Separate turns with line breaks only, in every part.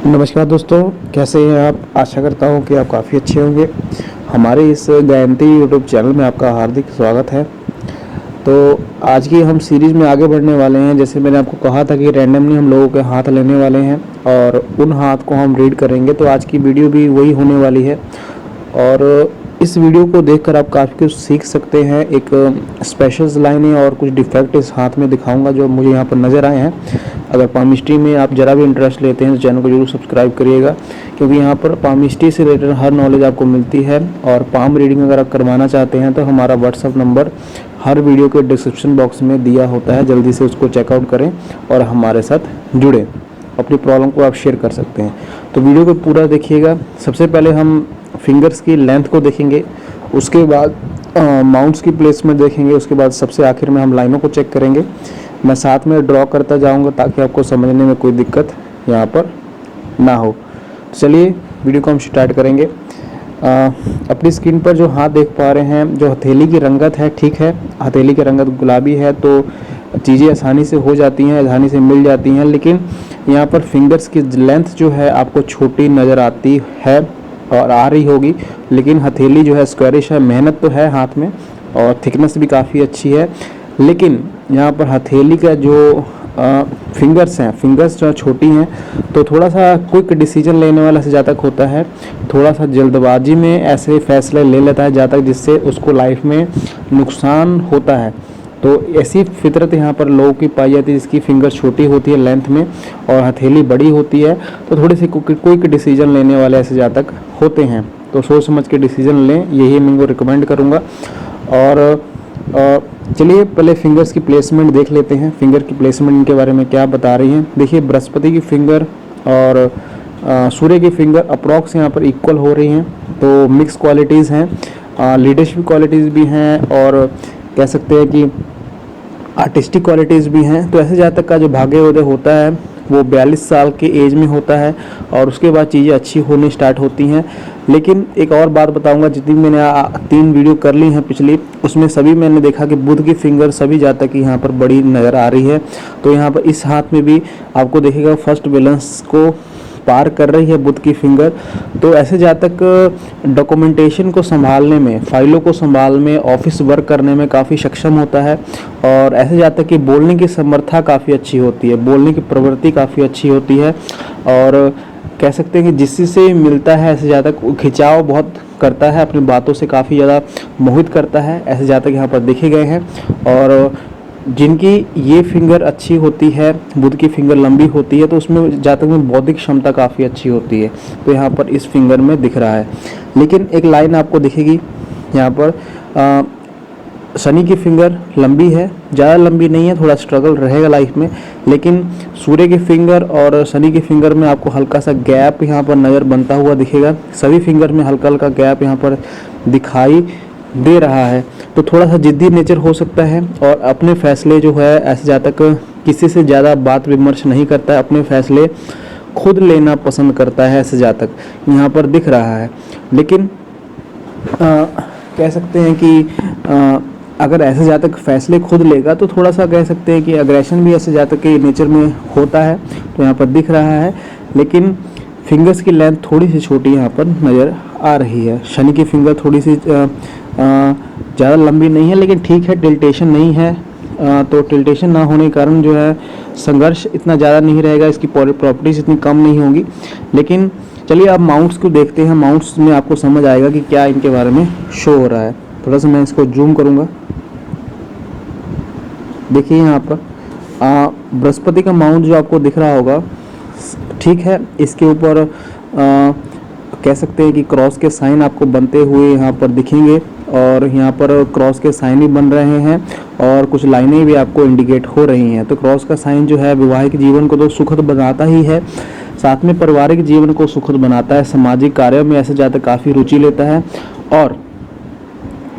नमस्कार दोस्तों, कैसे हैं आप। आशा करता हूं कि आप काफ़ी अच्छे होंगे। हमारे इस गायंती यूट्यूब चैनल में आपका हार्दिक स्वागत है। तो आज की हम सीरीज़ में आगे बढ़ने वाले हैं। जैसे मैंने आपको कहा था कि रैंडमली हम लोगों के हाथ लेने वाले हैं और उन हाथ को हम रीड करेंगे। तो आज की वीडियो भी वही होने वाली है और इस वीडियो को देखकर आप काफ़ी कुछ सीख सकते हैं। एक स्पेशल लाइनें और कुछ डिफेक्ट इस हाथ में दिखाऊंगा जो मुझे यहाँ पर नज़र आए हैं। अगर पामिस्ट्री में आप ज़रा भी इंटरेस्ट लेते हैं तो चैनल को जरूर सब्सक्राइब करिएगा, क्योंकि यहाँ पर पामिस्ट्री से रिलेटेड हर नॉलेज आपको मिलती है। और पाम रीडिंग अगर आप करवाना चाहते हैं तो हमारा व्हाट्सअप नंबर हर वीडियो के डिस्क्रिप्शन बॉक्स में दिया होता है। जल्दी से उसको चेकआउट करें और हमारे साथ जुड़ें। अपनी प्रॉब्लम को आप शेयर कर सकते हैं। तो वीडियो को पूरा देखिएगा। सबसे पहले हम फिंगर्स की लेंथ को देखेंगे, उसके बाद माउंट्स की प्लेसमेंट देखेंगे, उसके बाद सबसे आखिर में हम लाइनों को चेक करेंगे। मैं साथ में ड्रॉ करता जाऊंगा ताकि आपको समझने में कोई दिक्कत यहाँ पर ना हो। चलिए वीडियो को हम स्टार्ट करेंगे। अपनी स्क्रीन पर जो हाथ देख पा रहे हैं, जो हथेली की रंगत है, ठीक है, हथेली की रंगत गुलाबी है तो चीज़ें आसानी से हो जाती हैं, आसानी से मिल जाती हैं। लेकिन यहाँ पर फिंगर्स की लेंथ जो है आपको छोटी नज़र आती है और आ रही होगी। लेकिन हथेली जो है स्क्वायरिश है, मेहनत तो है हाथ में और थिकनेस भी काफ़ी अच्छी है। लेकिन यहाँ पर हथेली का जो फिंगर्स हैं, फिंगर्स जो छोटी हैं तो थोड़ा सा क्विक डिसीजन लेने वाला से जहाँ तक होता है, थोड़ा सा जल्दबाजी में ऐसे फैसले ले लेता है जहाँ तक, जिससे उसको लाइफ में नुकसान होता है। तो ऐसी फितरत यहाँ पर लोगों की पाई जाती है जिसकी फिंगर छोटी होती है लेंथ में और हथेली बड़ी होती है। तो थोड़ी सी क्विक डिसीजन लेने वाले ऐसे जहाँ तक होते हैं। तो सोच समझ के डिसीजन लें, यही मैं इनको रिकमेंड करूँगा। और चलिए पहले फिंगर्स की प्लेसमेंट देख लेते हैं। फिंगर की प्लेसमेंट के बारे में क्या बता रही हैं। देखिए, बृहस्पति की फिंगर और सूर्य की फिंगर अप्रॉक्स यहाँ पर इक्वल हो रही हैं। तो मिक्स क्वालिटीज़ हैं, लीडरशिप क्वालिटीज़ भी हैं और कह सकते हैं कि आर्टिस्टिक क्वालिटीज़ भी हैं। तो ऐसे जातक का जो भाग्योदय होता है वो 42 साल के एज में होता है और उसके बाद चीज़ें अच्छी होने स्टार्ट होती हैं। लेकिन एक और बात बताऊंगा, जितनी मैंने 3 वीडियो कर ली हैं पिछली, उसमें सभी मैंने देखा कि बुध की फिंगर सभी जातक की यहाँ पर बड़ी नज़र आ रही है। तो यहाँ पर इस हाथ में भी आपको देखेगा फर्स्ट बैलेंस को पार कर रही है बुध की फिंगर। तो ऐसे जातक डॉक्यूमेंटेशन को संभालने में, फाइलों को संभालने में, ऑफिस वर्क करने में काफ़ी सक्षम होता है। और ऐसे जातक की बोलने की समर्था काफ़ी अच्छी होती है, बोलने की प्रवृत्ति काफ़ी अच्छी होती है। और कह सकते हैं कि जिससे मिलता है ऐसे जातक खिंचाव बहुत करता है, अपनी बातों से काफ़ी ज़्यादा मोहित करता है। ऐसे जातक यहाँ पर देखे गए हैं। और जिनकी ये फिंगर अच्छी होती है, बुध की फिंगर लंबी होती है, तो उसमें जातक में बौद्धिक क्षमता काफ़ी अच्छी होती है। तो यहाँ पर इस फिंगर में दिख रहा है। लेकिन एक लाइन आपको दिखेगी यहाँ पर, शनि की फिंगर लंबी है, ज़्यादा लंबी नहीं है, थोड़ा स्ट्रगल रहेगा लाइफ में। लेकिन सूर्य की फिंगर और शनि की फिंगर में आपको हल्का सा गैप यहाँ पर नज़र बनता हुआ दिखेगा। सभी फिंगर में हल्का हल्का गैप यहाँ पर दिखाई दे रहा है। तो थोड़ा सा जिद्दी नेचर हो सकता है और अपने फैसले जो है ऐसे जातक किसी से ज़्यादा बात विमर्श नहीं करता है, अपने फैसले खुद लेना पसंद करता है ऐसे जातक यहाँ पर दिख रहा है। लेकिन कह सकते हैं कि अगर ऐसे जातक फैसले खुद लेगा तो थोड़ा सा कह सकते हैं कि अग्रेशन भी ऐसे जातक के नेचर में होता है। तो यहाँ पर दिख रहा है। लेकिन फिंगर्स की लेंथ थोड़ी सी छोटी यहाँ पर नज़र आ रही है। शनि की फिंगर थोड़ी सी ज़्यादा लंबी नहीं है, लेकिन ठीक है, टिल्टेशन नहीं है। तो टिल्टेशन ना होने के कारण जो है संघर्ष इतना ज़्यादा नहीं रहेगा, इसकी प्रॉपर्टीज़ इतनी कम नहीं होंगी। लेकिन चलिए अब माउंट्स को देखते हैं। माउंट्स में आपको समझ आएगा कि क्या इनके बारे में शो हो रहा है। थोड़ा सा मैं इसको जूम करूँगा। देखिए यहाँ पर बृहस्पति का माउंट जो आपको दिख रहा होगा, ठीक है, इसके ऊपर कह सकते हैं कि क्रॉस के साइन आपको बनते हुए यहाँ पर दिखेंगे और यहाँ पर क्रॉस के साइन भी बन रहे हैं और कुछ लाइनें भी आपको इंडिकेट हो रही हैं। तो क्रॉस का साइन जो है वैवाहिक जीवन को तो सुखद बनाता ही है, साथ में पारिवारिक जीवन को सुखद बनाता है। सामाजिक कार्यों में ऐसे जातक काफ़ी रुचि लेता है और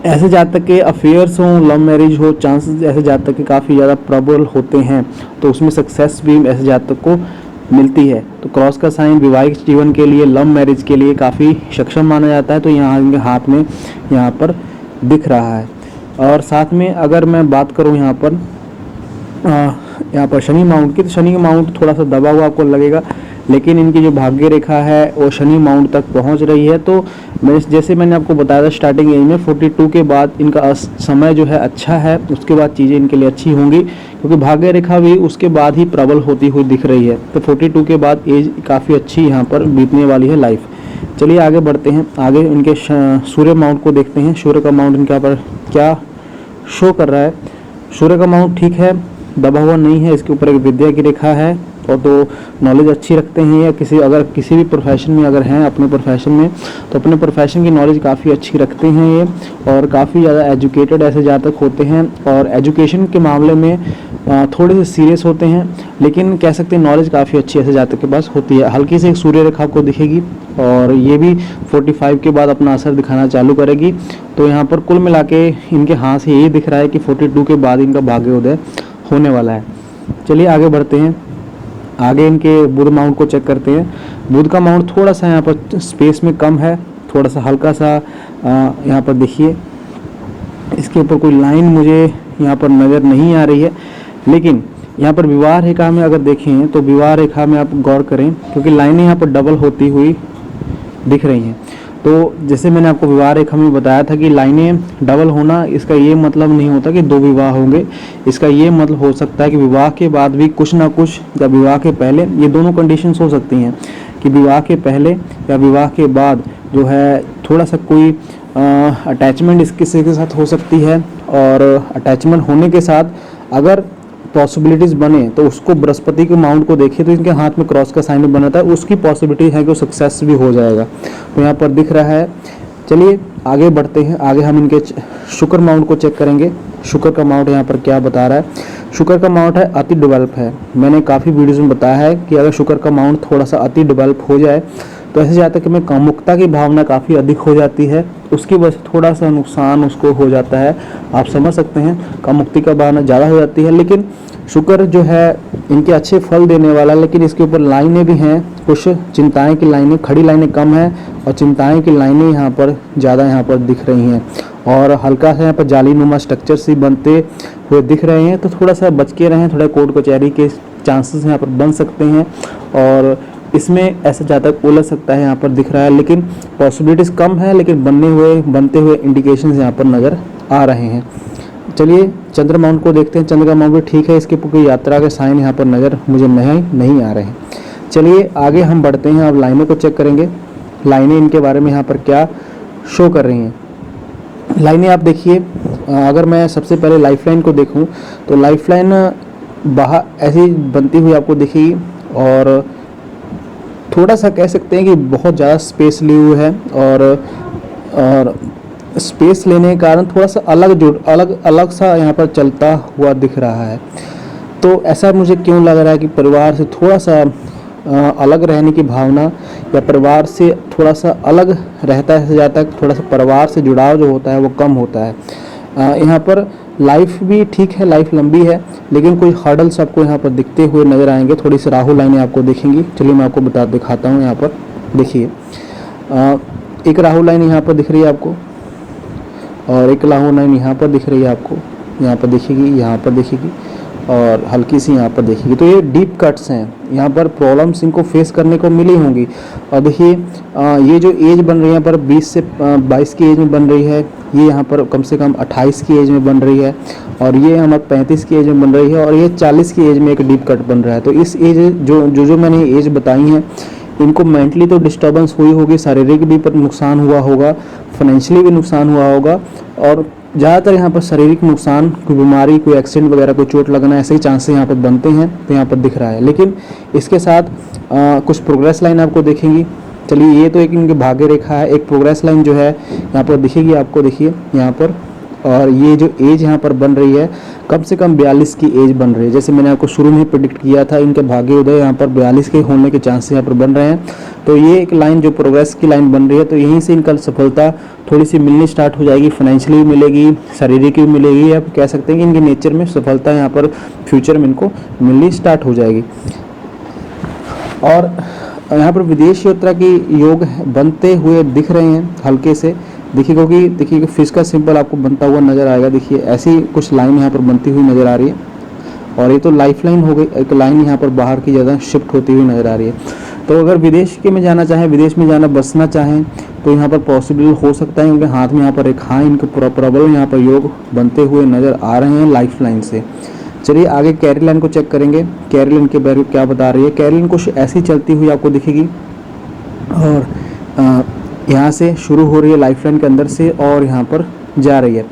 ऐसे जातक के अफेयर्स हों, लव मैरिज हो, चांसेस ऐसे जातक के काफ़ी ज़्यादा प्रबल होते हैं। तो उसमें सक्सेस भी ऐसे जातक को मिलती है। तो क्रॉस का साइन विवाहिक जीवन के लिए, लव मैरिज के लिए काफ़ी सक्षम माना जाता है। तो यहाँ इनके हाथ में यहाँ पर दिख रहा है। और साथ में अगर मैं बात करूँ यहाँ पर शनि माउंट की, तो शनि का माउंट थोड़ा सा दबा हुआ आपको लगेगा। लेकिन इनकी जो भाग्य रेखा है वो शनि माउंट तक पहुंच रही है। तो जैसे मैंने आपको बताया था स्टार्टिंग एज में 42 के बाद इनका समय जो है अच्छा है, उसके बाद चीज़ें इनके लिए अच्छी होंगी, क्योंकि भाग्य रेखा भी उसके बाद ही प्रबल होती हुई दिख रही है। तो 42 के बाद एज काफ़ी अच्छी यहाँ पर बीतने वाली है लाइफ। चलिए आगे बढ़ते हैं, आगे इनके सूर्य माउंट को देखते हैं। सूर्य का माउंट इनके पर क्या शो कर रहा है। सूर्य का माउंट ठीक है, दबा हुआ नहीं है, इसके ऊपर एक विद्या की रेखा है और तो नॉलेज अच्छी रखते हैं, या अगर किसी भी प्रोफेशन में अगर हैं अपने प्रोफेशन में, तो अपने प्रोफेशन की नॉलेज काफ़ी अच्छी रखते हैं ये, और काफ़ी ज़्यादा एजुकेटेड ऐसे जातक होते हैं, और एजुकेशन के मामले में थोड़े से सीरियस होते हैं, लेकिन कह सकते हैं नॉलेज काफ़ी अच्छी ऐसे जातक के पास होती है। हल्की से एक सूर्य रेखा आपको दिखेगी और ये भी 45 के बाद अपना असर दिखाना चालू करेगी। तो यहाँ पर कुल मिला के इनके हाथ से यही दिख रहा है कि 42 के बाद इनका भाग्योदय होने वाला है। चलिए आगे बढ़ते हैं, आगे इनके बुध माउंट को चेक करते हैं। बुध का माउंट थोड़ा सा यहाँ पर स्पेस में कम है, थोड़ा सा हल्का सा यहाँ पर देखिए, इसके ऊपर कोई लाइन मुझे यहाँ पर नज़र नहीं आ रही है, लेकिन यहाँ पर विवाह रेखा में अगर देखें तो विवाह रेखा में आप गौर करें, क्योंकि लाइनें यहाँ पर डबल होती हुई दिख रही हैं। तो जैसे मैंने आपको विवाह रेखा में बताया था कि लाइनें डबल होना, इसका ये मतलब नहीं होता कि 2 विवाह होंगे, इसका ये मतलब हो सकता है कि विवाह के बाद भी कुछ ना कुछ, या विवाह के पहले, ये दोनों कंडीशंस हो सकती हैं कि विवाह के पहले या विवाह के बाद जो है थोड़ा सा कोई अटैचमेंट इस किसी के साथ हो सकती है, और अटैचमेंट होने के साथ अगर पॉसिबिलिटीज़ बने तो उसको बृहस्पति के माउंट को देखिए तो इनके हाथ में क्रॉस का साइन बना था, उसकी पॉसिबिलिटी है कि वो सक्सेस भी हो जाएगा, तो यहाँ पर दिख रहा है। चलिए आगे बढ़ते हैं, आगे हम इनके शुक्र माउंट को चेक करेंगे। शुक्र का माउंट यहाँ पर क्या बता रहा है। शुक्र का माउंट है अति डेवलप है। मैंने काफ़ी वीडियोज़ में बताया है कि अगर शुक्र का माउंट थोड़ा सा अति डेवलप हो जाए तो ऐसे जातक में कामुकता की भावना काफ़ी अधिक हो जाती है, उसकी वजह से थोड़ा सा नुकसान उसको हो जाता है, आप समझ सकते हैं, कामुकती का भावना ज़्यादा हो जाती है। लेकिन शुक्र जो है इनके अच्छे फल देने वाला, लेकिन इसके ऊपर लाइनें भी हैं, कुछ चिंताएं की लाइनें, खड़ी लाइनें कम हैं और चिंताएं की लाइनें यहाँ पर ज़्यादा यहाँ पर दिख रही हैं, और हल्का सा यहाँ पर जालीनुमा स्ट्रक्चर से बनते हुए दिख रहे हैं। तो थोड़ा सा बच के रहें, थोड़ा कोर्ट कचहरी के चांसेस यहाँ पर बन सकते हैं, और इसमें ऐसा जातक उलझ सकता है यहाँ पर दिख रहा है, लेकिन पॉसिबिलिटीज़ कम है, लेकिन बनते हुए इंडिकेशंस यहाँ पर नज़र आ रहे हैं। चलिए चंद्र माउंट को देखते हैं। चंद्र का माउंट भी ठीक है, इसके कोई यात्रा के साइन यहाँ पर नज़र मुझे नहीं आ रहे हैं। चलिए आगे हम बढ़ते हैं, अब लाइनों को चेक करेंगे, लाइनें इनके बारे में यहाँ पर क्या शो कर रही हैं। लाइनें आप देखिए, अगर मैं सबसे पहले लाइफ लाइन को देखूँ तो लाइफ लाइन बाहर ऐसी बनती हुई आपको दिखेगी, और थोड़ा सा कह सकते हैं कि बहुत ज़्यादा स्पेस ली हुई है, और स्पेस लेने के कारण थोड़ा सा अलग सा यहाँ पर चलता हुआ दिख रहा है। तो ऐसा मुझे क्यों लग रहा है कि परिवार से थोड़ा सा अलग रहने की भावना, या परिवार से थोड़ा सा अलग रहता है जाता है, थोड़ा सा परिवार से जुड़ाव जो होता है वो कम होता है। यहाँ पर लाइफ भी ठीक है, लाइफ लंबी है, लेकिन कोई हर्डल्स आपको यहाँ पर दिखते हुए नज़र आएंगे। थोड़ी सी राहु लाइनें आपको दिखेंगी, चलिए मैं आपको दिखाता हूँ। यहाँ पर देखिए, एक राहु लाइन यहाँ पर दिख रही है आपको, और एक राहु लाइन यहाँ पर दिख रही है आपको, यहाँ पर दिखेगी, यहाँ पर दिखेगी, और हल्की सी यहाँ पर देखेगी। तो ये डीप कट्स हैं, यहाँ पर प्रॉब्लम्स इनको फेस करने को मिली होंगी। और देखिए ये जो एज बन रही है यहाँ पर 20 से 22 की एज में बन रही है, ये यहाँ पर कम से कम 28 की एज में बन रही है, और ये हमारे 35 की एज में बन रही है, और ये 40 की एज में एक डीप कट बन रहा है। तो इस एज जो मैंने एज बताई हैं, इनको मेंटली तो डिस्टर्बेंस हुई होगी, शारीरिक भी पर नुकसान हुआ होगा, फाइनेंशियली भी नुकसान हुआ होगा, और ज़्यादातर यहाँ पर शारीरिक नुकसान, कोई बीमारी, कोई एक्सीडेंट वगैरह, कोई चोट लगना, ऐसे ही चांसेस यहाँ पर बनते हैं। तो यहाँ पर दिख रहा है, लेकिन इसके साथ कुछ प्रोग्रेस लाइन आपको देखेंगी। चलिए ये तो एक इनकी भाग्य रेखा है, एक प्रोग्रेस लाइन जो है यहाँ पर दिखेगी आपको, देखिए यहाँ पर। और ये जो एज यहाँ पर बन रही है, कम से कम 42 की एज बन रही है। जैसे मैंने आपको शुरू में प्रेडिक्ट किया था, इनके भाग्य उदय यहाँ पर 42 के होने के चांसेस यहाँ पर बन रहे हैं। तो ये एक लाइन जो प्रोग्रेस की लाइन बन रही है, तो यहीं से इनका सफलता थोड़ी सी मिलनी स्टार्ट हो जाएगी, फाइनेंशियली भी मिलेगी, शारीरिक भी मिलेगी। आप कह सकते हैं कि इनके नेचर में सफलता यहाँ पर फ्यूचर में इनको मिलनी स्टार्ट हो जाएगी। और यहाँ पर विदेश यात्रा की योग बनते हुए दिख रहे हैं हल्के से, देखिए, क्योंकि देखिए फिश का सिंबल आपको बनता हुआ नज़र आएगा। देखिए ऐसी कुछ लाइन यहाँ पर बनती हुई नज़र आ रही है, और ये तो लाइफ लाइन हो गई, एक लाइन यहाँ पर बाहर की ज़्यादा शिफ्ट होती हुई नज़र आ रही है। तो अगर विदेश के में जाना चाहें, विदेश में जाना बसना चाहें तो यहाँ पर पॉसिबल हो सकता है, क्योंकि हाथ में यहाँ पर रेखाएं इनके प्रबल यहाँ पर योग बनते हुए नज़र आ रहे हैं लाइफ लाइन से। चलिए आगे कैरी लाइन को चेक करेंगे, कैरी लाइन के बारे में क्या बता रही है। कैरी लाइन कुछ ऐसी चलती हुई आपको दिखेगी और यहाँ से शुरू हो रही है लाइफ लाइन के अंदर से और यहाँ पर जा रही है।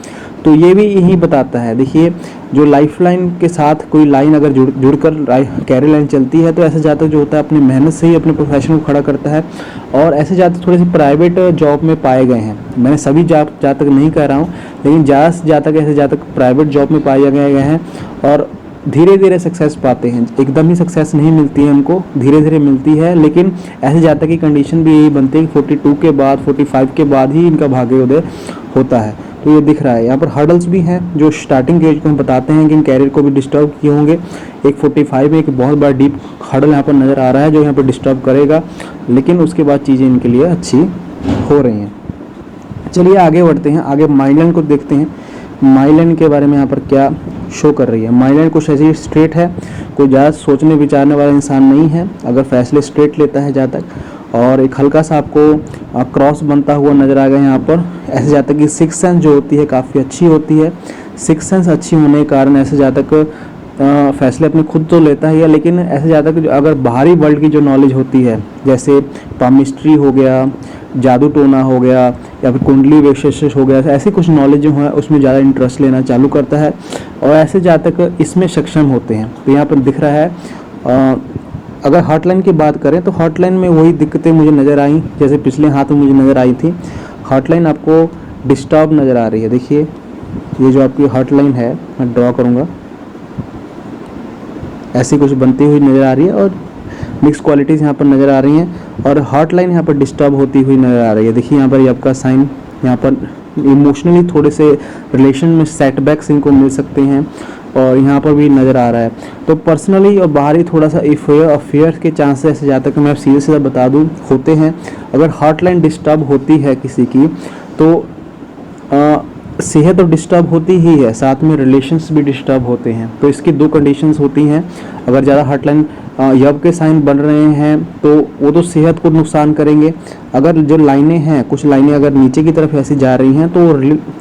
तो ये भी यही बताता है, देखिए जो लाइफ लाइन के साथ कोई लाइन अगर जुड़कर कैरी लाइन चलती है तो ऐसे जातक जो होता है अपनी मेहनत से ही अपने प्रोफेशन को खड़ा करता है। और ऐसे जातक थोड़े से प्राइवेट जॉब में पाए गए हैं, मैंने सभी जातक नहीं कह रहा हूँ, लेकिन ज़्यादा से जातक ऐसे जातक प्राइवेट जॉब में पाए गए हैं और धीरे धीरे सक्सेस पाते हैं। एकदम ही सक्सेस नहीं मिलती है उनको, धीरे धीरे मिलती है। लेकिन ऐसे जातक की कंडीशन भी यही बनती है कि 42 के बाद 45 के बाद ही इनका भाग्योदय होता है। तो ये दिख रहा है यहाँ पर हर्डल्स भी हैं जो स्टार्टिंग एज को हम बताते हैं कि इन कैरियर को भी डिस्टर्ब किए होंगे। एक 45 में एक बहुत बड़ा डीप हर्डल यहाँ पर नज़र आ रहा है जो यहाँ पर डिस्टर्ब करेगा, लेकिन उसके बाद चीज़ें इनके लिए अच्छी हो रही हैं। चलिए आगे बढ़ते हैं, आगे माइंडलाइन को देखते हैं। माइंडलाइन के बारे में यहाँ पर क्या शो कर रही है। माइंडलाइन कुछ ऐसी स्ट्रेट है, कोई ज़्यादा सोचने विचारने वाला इंसान नहीं है, अगर फैसले स्ट्रेट लेता है जातक। और एक हल्का सा आपको क्रॉस बनता हुआ नज़र आ गया यहाँ पर। ऐसे जातक की सिक्स सेंस जो होती है काफ़ी अच्छी होती है। सिक्स सेंस अच्छी होने के कारण ऐसे जातक फैसले अपने खुद तो लेता है, लेकिन ऐसे जातक अगर बाहरी वर्ल्ड की जो नॉलेज होती है, जैसे पामिस्ट्री हो गया, जादू टोना हो गया या फिर कुंडली विशेष हो गया, ऐसी कुछ नॉलेज जो है उसमें ज़्यादा इंटरेस्ट लेना चालू करता है और ऐसे जातक इसमें सक्षम होते हैं। तो यहाँ पर दिख रहा है अगर हॉटलाइन की बात करें तो हॉटलाइन में वही दिक्कतें मुझे नज़र आई जैसे पिछले हाथ में मुझे नज़र आई थी। हॉटलाइन आपको डिस्टर्ब नज़र आ रही है। देखिए ये जो आपकी हॉटलाइन है, मैं ड्रॉ करूँगा, ऐसी कुछ बनती हुई नज़र आ रही है और मिक्स क्वालिटीज़ यहाँ पर नज़र आ रही हैं और हॉटलाइन यहाँ पर डिस्टर्ब होती हुई नज़र आ रही है। देखिए यहाँ पर आपका साइन, यहाँ पर इमोशनली थोड़े से रिलेशन में सेटबैक्स इनको मिल सकते हैं और यहाँ पर भी नज़र आ रहा है। तो पर्सनली और बाहरी थोड़ा सा अफेयर के चांसेस ऐसे जाता कि मैं सीधे सीधा बता दूँ होते हैं। अगर हॉटलाइन डिस्टर्ब होती है किसी की तो सेहत तो डिस्टर्ब होती ही है, साथ में रिलेशंस भी डिस्टर्ब होते हैं। तो इसकी दो कंडीशंस होती हैं। अगर ज़्यादा हॉटलाइन यब के साइन बन रहे हैं तो वो तो सेहत को नुकसान करेंगे। अगर जो लाइनें हैं, कुछ लाइनें अगर नीचे की तरफ ऐसी जा रही हैं तो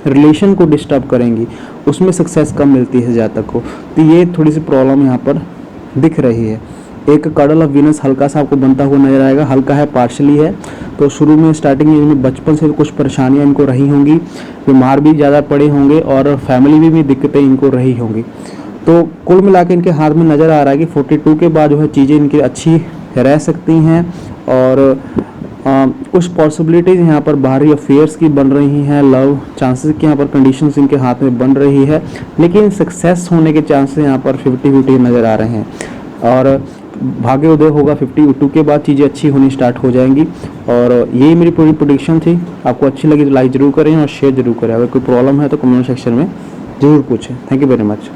रिलेशन को डिस्टर्ब करेंगी, उसमें सक्सेस कम मिलती है जातक को। तो ये थोड़ी सी प्रॉब्लम यहाँ पर दिख रही है। एक कर्डल ऑफ वीनस हल्का सा आपको बनता हुआ नजर आएगा, हल्का है, पार्शली है। तो शुरू में स्टार्टिंग एज में बचपन से कुछ परेशानियां इनको रही होंगी, बीमार भी ज़्यादा पड़े होंगे और फैमिली में भी दिक्कतें इनको रही होंगी। तो कुल मिला के इनके हाथ में नज़र आ रहा है कि 42 के बाद जो है चीज़ें इनकी अच्छी रह सकती हैं और कुछ पॉसिबिलिटीज़ यहाँ पर बाहरी अफेयर्स की बन रही हैं, लव चांसेस की यहाँ पर कंडीशंस इनके हाथ में बन रही है, लेकिन सक्सेस होने के चांसेस यहाँ पर 50-50 नज़र आ रहे हैं। और भाग्योदय होगा 52 के बाद, चीज़ें अच्छी होनी स्टार्ट हो जाएंगी। और यही मेरी पूरी प्रेडिक्शन थी। आपको अच्छी लगी तो लाइक ज़रूर करें और शेयर ज़रूर करें। अगर कोई प्रॉब्लम है तो कमेंट सेक्शन में ज़रूर पूछें। Thank you very much.